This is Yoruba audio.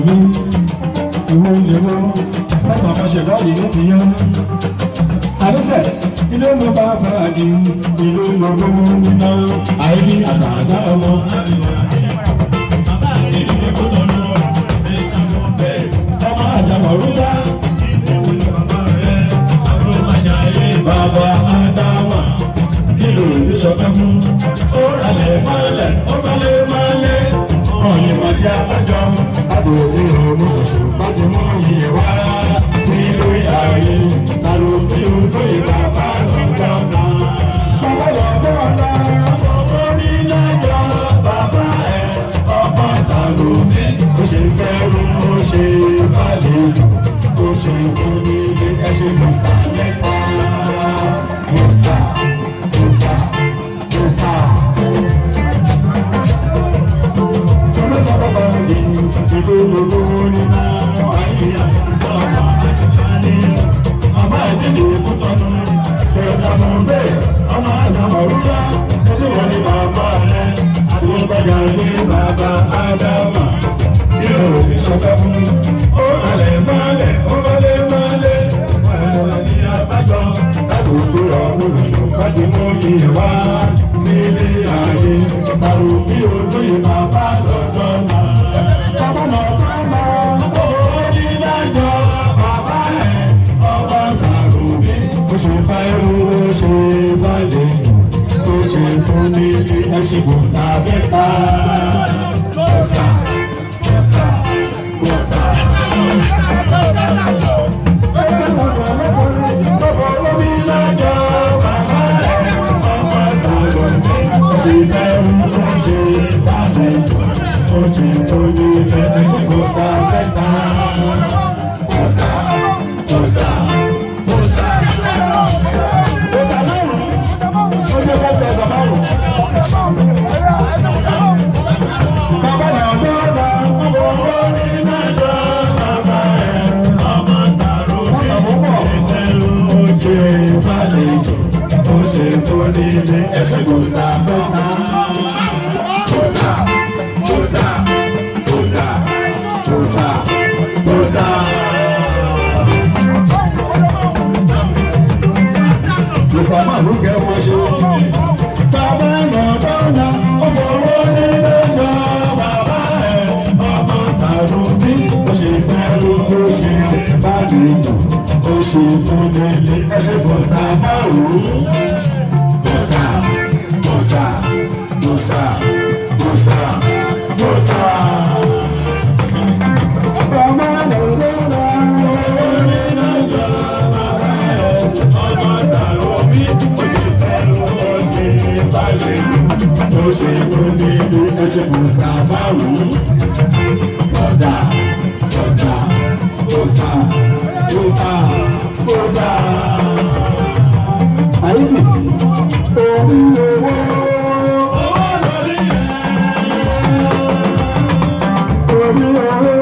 mi ìwé ìyẹ̀wò lọ́gbà máa ṣe báyìí ní tìyẹn. àdéṣe ilé ló bá fàájì ìlú lọ́gbọ́n nínú àìní àtàdá ọmọ àríwá. bàbá rẹ̀ ní kó tọ́nu ẹ̀ka ló bẹ̀ ọmọ àjàmọ̀rúdá. Bàbá Adáwà nílò ìṣọ̀kan fún ó ralẹ̀ mọ́lẹ̀ ó balẹ̀ mọ́lẹ̀ ọ̀yìn mọ̀dí alájọ àbòrí òun oṣù láti mú iye wá sí lórí ààyè sàrò bí o tó ìgbà bá lọ́jọ́ náà. Bàbá lọ́gbọ́ ọ̀la ọkọ̀ ní lájọ bàbá ẹ̀ ọkọ̀ sàrò mi ó ṣe fẹ́ rú ó ṣe fàlejò ó ṣe fún nílé ẹṣin mọ̀sálẹ́ pa. Bàbá Ádámà yóò fi ṣọ̀kan fún ó ralẹ̀ mọ́lẹ̀ ó balẹ̀ mọ́lẹ̀ wọ́n ní abájọ lágbègbè ọ̀hún ìṣọ̀kan ti mú iye wá sílé ayé sàrò bí olóyè bàbá lọ́jọ́ náà. Bàbá náà bá máa owó nílájọ bàbá ẹ̀ ọba sàrò bí ó ṣe fáyọ̀ ó ṣe fàlẹ̀ tó ṣe fún nílé ẹṣin kò sábẹ́ ta. Oh,